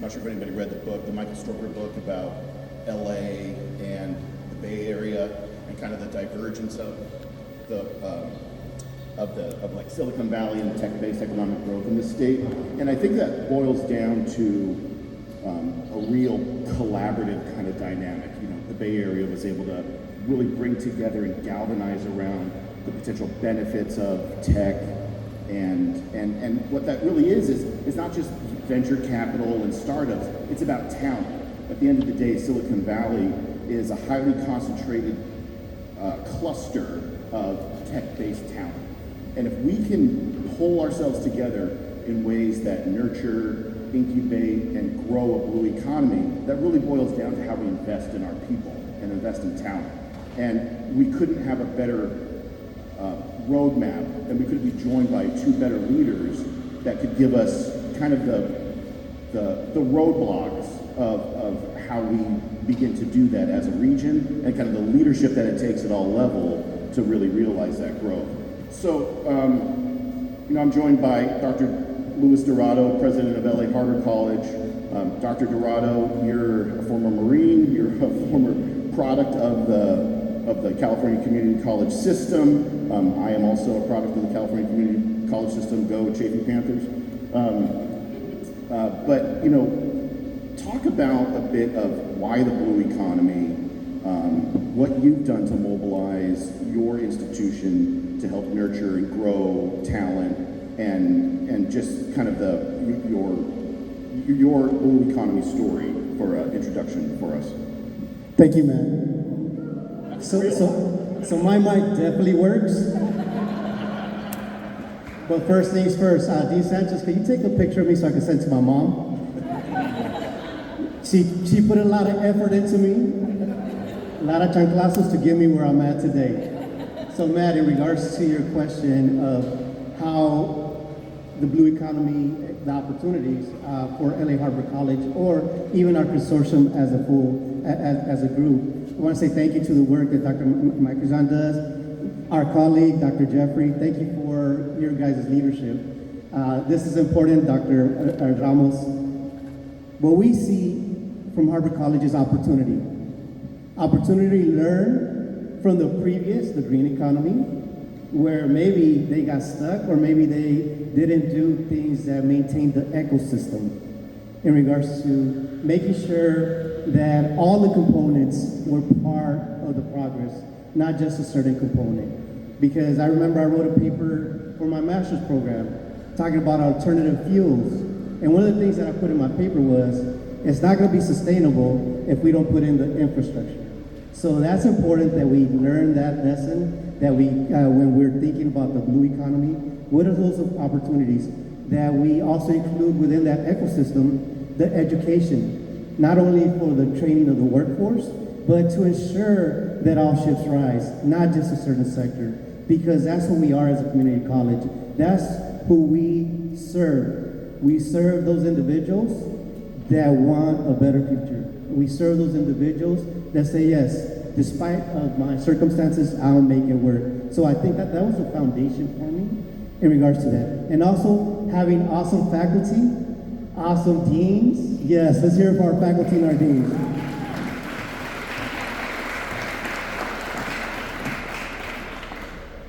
not sure if anybody read the book, the Michael Stroker book about LA and the Bay Area and kind of the divergence of like Silicon Valley and tech-based economic growth in the state. And I think that boils down to a real collaborative kind of dynamic. You know, the Bay Area was able to really bring together and galvanize around the potential benefits of tech, and what that really is not just venture capital and startups, it's about talent. At the end of the day, Silicon Valley is a highly concentrated cluster of tech-based talent. And if we can pull ourselves together in ways that nurture, incubate, and grow a blue economy, that really boils down to how we invest in our people and invest in talent. And we couldn't have a better roadmap, and we could be joined by two better leaders that could give us kind of the roadblocks of how we begin to do that as a region, and kind of the leadership that it takes at all levels to really realize that growth. So, you know, I'm joined by Dr. Luis Dorado, president of LA Harbor College. Dr. Dorado, you're a former Marine, you're a former product of the California Community College system. I am also a product of the California Community College system. Go Chafing Panthers. But, you know, talk about a bit of why the blue economy, what you've done to mobilize your institution to help nurture and grow talent, and just kind of your blue economy story for an introduction for us. Thank you, man. So my mic definitely works. But first things first, Dean Sanchez, can you take a picture of me so I can send to my mom? She put a lot of effort into me, a lot of chanclazos to get me where I'm at today. So Matt, in regards to your question of how the blue economy, the opportunities for LA Harbor College, or even our consortium as a full, as a group, I want to say thank you to the work that Dr. Mike Jean does, our colleague, Dr. Jeffrey. Thank you for your guys' leadership. This is important, Dr. Ramos. What we see from Harbor College is opportunity. Opportunity to learn from the previous, the green economy, where maybe they got stuck or maybe they didn't do things that maintain the ecosystem in regards to making sure that all the components were part of the progress, not just a certain component. Because I remember I wrote a paper for my master's program talking about alternative fuels. And one of the things that I put in my paper was, it's not gonna be sustainable if we don't put in the infrastructure. So that's important that we learn that lesson, that we, when we're thinking about the blue economy, what are those opportunities that we also include within that ecosystem, the education, not only for the training of the workforce, but to ensure that all ships rise, not just a certain sector, because that's who we are as a community college. That's who we serve. We serve those individuals that want a better future. We serve those individuals that say, yes, despite of my circumstances, I'll make it work. So I think that was a foundation for me in regards to that. And also having awesome faculty, awesome deans. Yes, let's hear it for our faculty and our deans.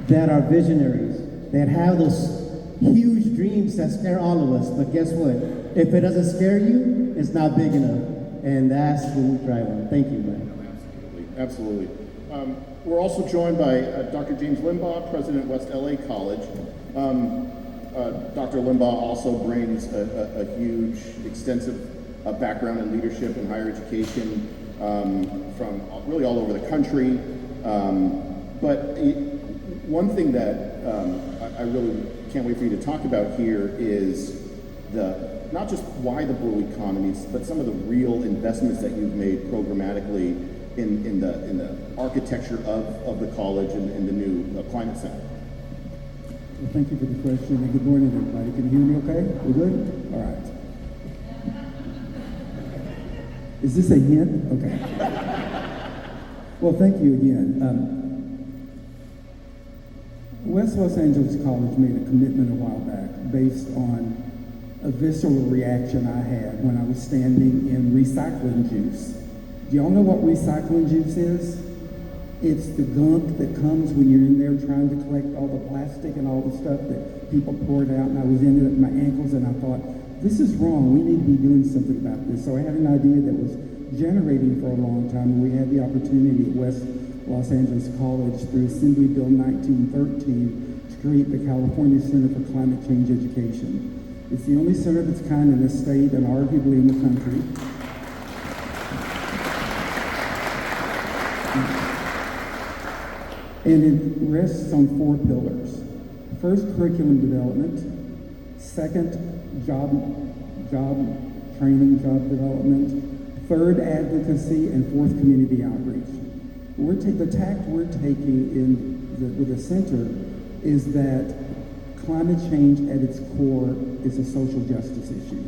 That are visionaries, that have those huge dreams that scare all of us. But guess what? If it doesn't scare you, it's not big enough. And that's what we thrive on. Thank you, man. Absolutely. We're also joined by Dr. James Limbaugh, president of West LA College. Dr. Limbaugh also brings a huge, extensive background in leadership and higher education from really all over the country. But one thing that I really can't wait for you to talk about here is not just why the blue economies, but some of the real investments that you've made programmatically in the architecture of the college and the new Climate Center. Well, thank you for the question, and good morning, everybody. Can you hear me okay? We're good? All right. Is this a hint? Okay. Well, thank you again. West Los Angeles College made a commitment a while back based on a visceral reaction I had when I was standing in recycling juice. Do y'all know what recycling juice is? It's the gunk that comes when you're in there trying to collect all the plastic and all the stuff that people poured out, and I was in it at my ankles, and I thought, this is wrong. We need to be doing something about this. So I had an idea that was generating for a long time, and we had the opportunity at West Los Angeles College through Assembly Bill 1913 to create the California Center for Climate Change Education. It's the only center of its kind in the state and arguably in the country. And it rests on 4 pillars. First, curriculum development. Second, job training, job development. Third, advocacy. And fourth, community outreach. The tact we're taking with the center is that climate change at its core is a social justice issue.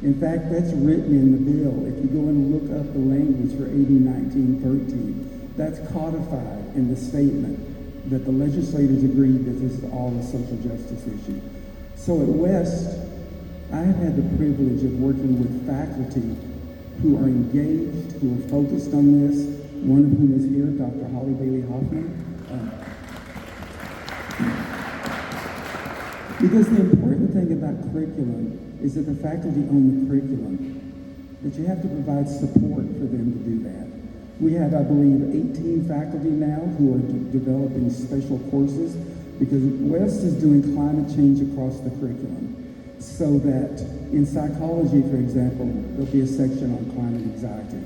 In fact, that's written in the bill. If you go and look up the language for AB 1913, that's codified in the statement that the legislators agreed that this is all a social justice issue. So at West, I have had the privilege of working with faculty who are engaged, who are focused on this, one of whom is here, Dr. Holly Bailey Hoffman. Because the important thing about curriculum is that the faculty own the curriculum, but you have to provide support for them to do that. We have, I believe, 18 faculty now who are developing special courses because West is doing climate change across the curriculum. So that in psychology, for example, there'll be a section on climate anxiety.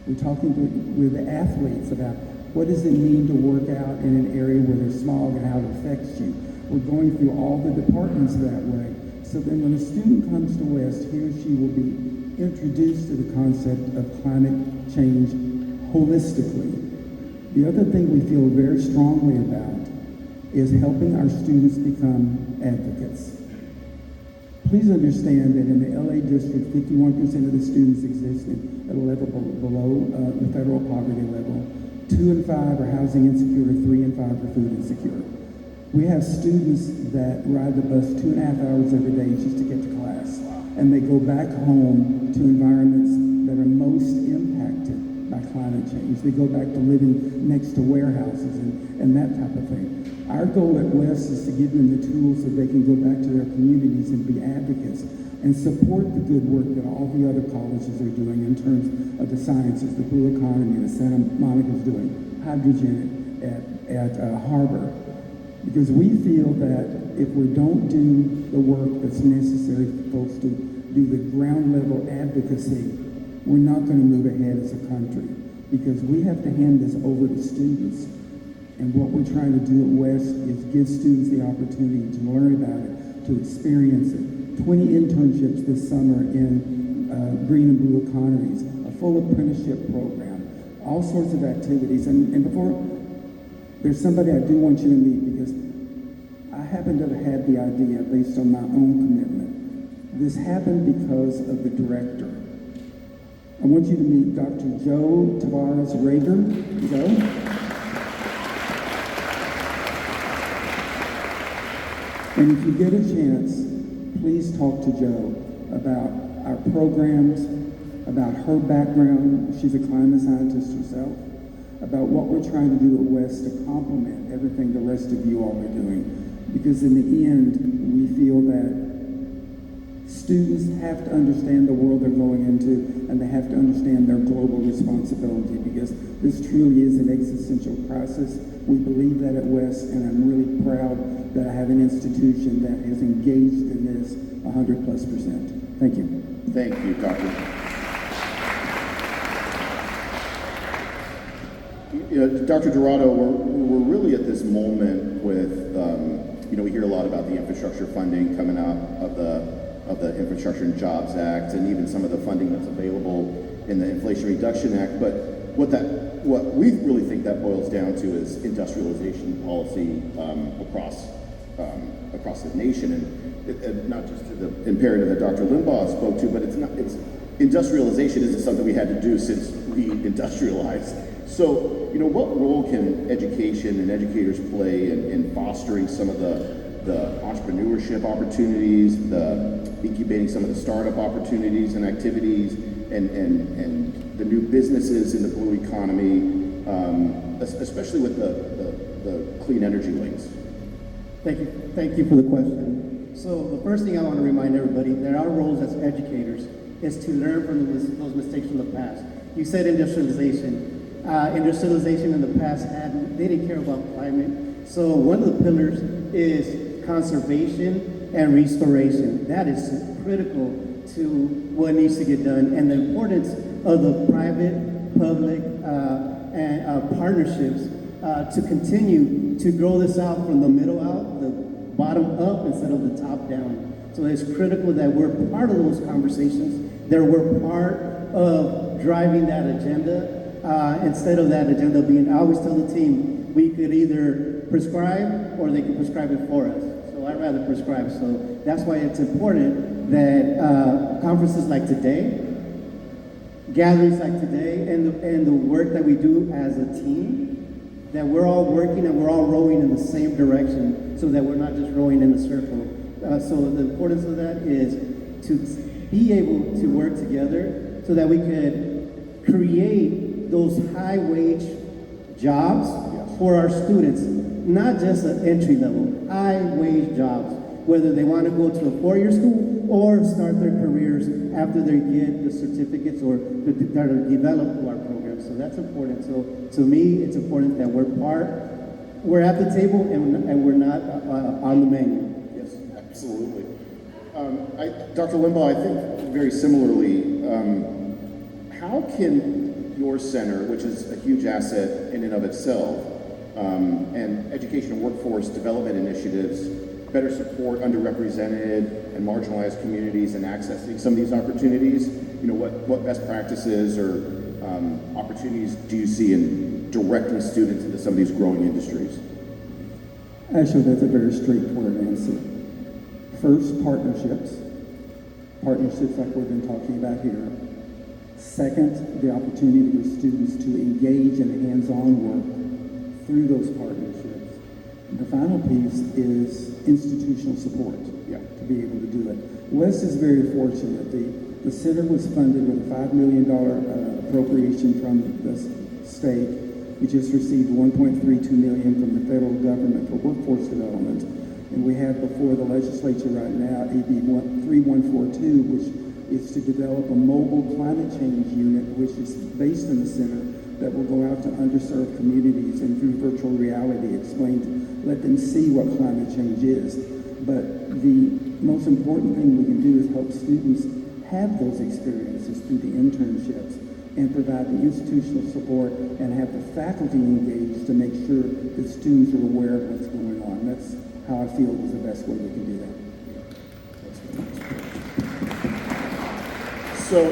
We're talking with the athletes about what does it mean to work out in an area where there's smog and how it affects you. We're going through all the departments that way. So then when a student comes to West, he or she will be introduced to the concept of climate change holistically. The other thing we feel very strongly about is helping our students become advocates. Please understand that in the LA district, 51% of the students exist at a level below the federal poverty level. 2 in 5 are housing insecure, 3 in 5 are food insecure. We have students that ride the bus 2.5 hours every day just to get to class, and they go back home to environments that are most impacted by climate change. They go back to living next to warehouses and that type of thing. Our goal at West is to give them the tools so they can go back to their communities and be advocates and support the good work that all the other colleges are doing in terms of the sciences, the blue economy that Santa Monica's doing, hydrogen at Harbor. Because we feel that if we don't do the work that's necessary for folks to do the ground level advocacy, we're not going to move ahead as a country. Because we have to hand this over to students. And what we're trying to do at West is give students the opportunity to learn about it, to experience it. 20 internships this summer in green and blue economies, a full apprenticeship program, all sorts of activities. And before, there's somebody I do want you to meet because I happen to have had the idea based on my own commitment. This happened because of the director. I want you to meet Dr. Joe Tavares Rager. Joe? And if you get a chance, please talk to Joe about our programs, about her background. She's a climate scientist herself, about what we're trying to do at West to complement everything the rest of you all are doing. Because in the end, we feel that students have to understand the world they're going into, and they have to understand their global responsibility, because this truly is an existential crisis. We believe that at West, and I'm really proud that I have an institution that is engaged in this 100+%. Thank you. Thank you, Doctor. Dr. Dorado, we're really at this moment with, we hear a lot about the infrastructure funding coming out of the Infrastructure and Jobs Act, and even some of the funding that's available in the Inflation Reduction Act. But what we really think that boils down to is industrialization policy across the nation, and not just to the imperative that Dr. Limbaugh spoke to, but it's industrialization isn't something we had to do since we industrialized. So, what role can education and educators play in fostering some of the the entrepreneurship opportunies, the incubating some of the startup opportunities and activities, and the new businesses in the blue economy, especially with the clean energy links? Thank you for the question. So the first thing I want to remind everybody that our roles as educators is to learn from those mistakes from the past. You said industrialization. Industrialization in the past they didn't care about climate. So one of the pillars is conservation and restoration. That is critical to what needs to get done, and the importance of the private, public, and partnerships to continue to grow this out from the middle out, the bottom up instead of the top down. So it's critical that we're part of those conversations, that we're part of driving that agenda, instead of that agenda being, I always tell the team, we could either prescribe or they could prescribe it for us. So I'd rather prescribe. So that's why it's important that conferences like today, gatherings like today, and the work that we do as a team, that we're all working and we're all rowing in the same direction so that we're not just rowing in a circle. So the importance of that is to be able to work together so that we could create those high wage jobs for our students, not just an entry level, high wage jobs, whether they want to go to a 4-year school or start their careers after they get the certificates or that are developed through our program. So that's important. So to me, it's important that we're at the table and we're not on the menu. Yes, absolutely. Dr. Limbaugh, I think very similarly, how can your center, which is a huge asset in and of itself, and education and workforce development initiatives better support underrepresented and marginalized communities in accessing some of these opportunities? You know, what best practices or opportunities do you see in directing students into some of these growing industries? Actually, that's a very straightforward answer. First, partnerships like we've been talking about here. Second, the opportunity for students to engage in hands-on work through those partnerships. And the final piece is institutional support to be able to do it. West is very fortunate. The center was funded with a $5 million appropriation from the state. We just received $1.32 million from the federal government for workforce development. And we have before the legislature right now AB 3142, which is to develop a mobile climate change unit, which is based in the center, that will go out to underserved communities and through virtual reality let them see what climate change is. But the most important thing we can do is help students have those experiences through the internships and provide the institutional support and have the faculty engaged to make sure that students are aware of what's going on. That's how I feel is the best way we can do that. So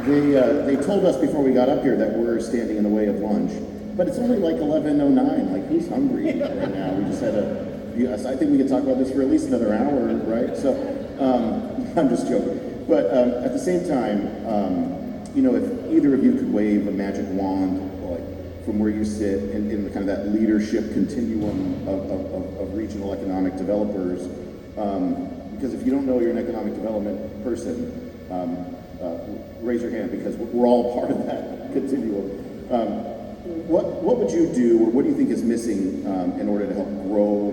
they told us before we got up here that we're standing in the way of lunch, but it's only like 11:09. Like, who's hungry right now? We just had I think we could talk about this for at least another hour, right? So I'm just joking. But at the same time, you know, if either of you could wave a magic wand, like from where you sit in the kind of that leadership continuum of regional economic developers, because if you don't know you're an economic development person, raise your hand, because we're all part of that continuum. What would you do, or what do you think is missing in order to help grow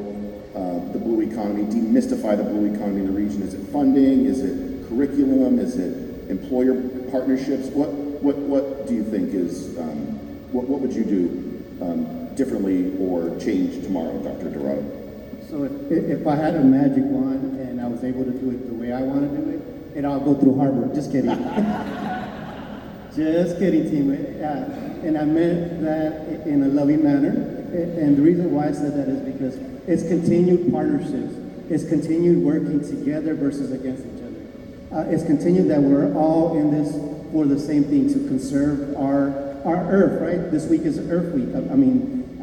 the blue economy, demystify the blue economy in the region? Is it funding? Is it curriculum? Is it employer partnerships? What do you think is, what would you do differently or change tomorrow, Dr. Dorado? So if I had a magic wand and I was able to do it the way I want to do it, and I'll go through Harvard. Just kidding. Just kidding, team. And I meant that in a loving manner. And the reason why I said that is because it's continued partnerships. It's continued working together versus against each other. It's continued that we're all in this for the same thing, to conserve our Earth, right? This week is Earth Week. I mean,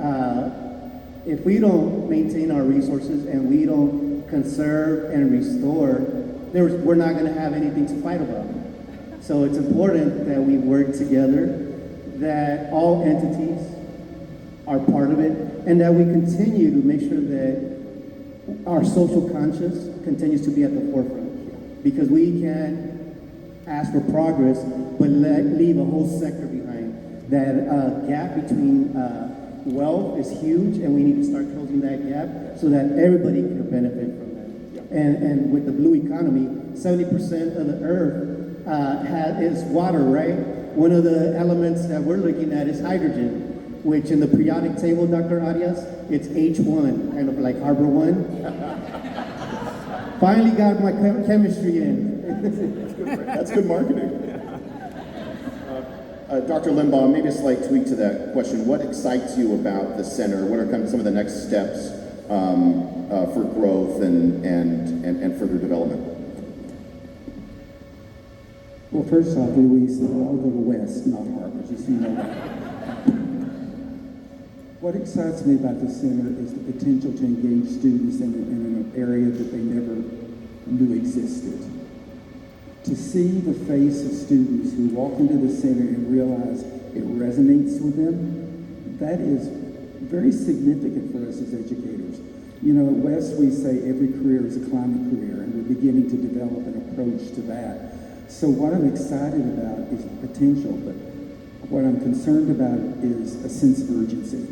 if we don't maintain our resources and we don't conserve and restore, we're not going to have anything to fight about. So it's important that we work together, that all entities are part of it, and that we continue to make sure that our social conscience continues to be at the forefront. Because we can ask for progress, but leave a whole sector behind. That gap between wealth is huge, and we need to start closing that gap so that everybody can benefit from that. And with the blue economy, 70% of the earth is water, right? One of the elements that we're looking at is hydrogen, which in the periodic table, Dr. Arias, it's H1, kind of like Harbor One. Finally got my chemistry in. That's good marketing. Dr. Limbaugh, maybe a slight tweak to that question. What excites you about the center? What are kind of some of the next steps for growth and further development? Well, first off, Luis, I'll go to West, not Harvard, just so you know that. What excites me about the center is the potential to engage students in an area that they never knew existed. To see the face of students who walk into the center and realize it resonates with them, that is very significant for us as educators. You know, at West, we say every career is a climbing career, and we're beginning to develop an approach to that. So what I'm excited about is the potential, but what I'm concerned about is a sense of urgency.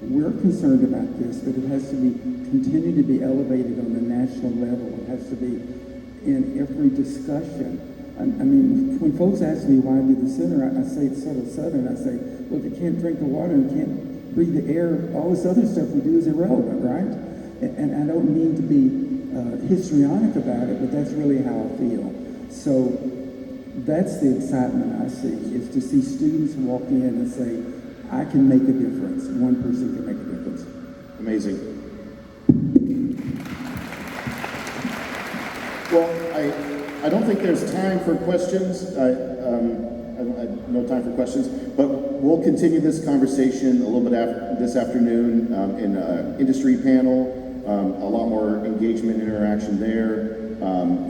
We're concerned about this, but it has to continue to be elevated on the national level. It has to be in every discussion. I mean, when folks ask me why I do the center, I say it's sort of Southern. I say, well, if you can't drink the water and can't breathe the air, all this other stuff we do is irrelevant, right? And I don't mean to be histrionic about it, but that's really how I feel. So that's the excitement I see, is to see students walk in and say, I can make a difference. One person can make a difference. Amazing. Well, I don't think there's time for questions. No time for questions, but we'll continue this conversation a little bit after this afternoon in an industry panel. A lot more engagement and interaction there.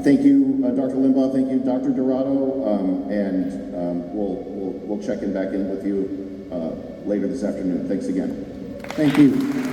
Thank you, Dr. Limbaugh. Thank you, Dr. Dorado, and we'll check in back in with you later this afternoon. Thanks again. Thank you.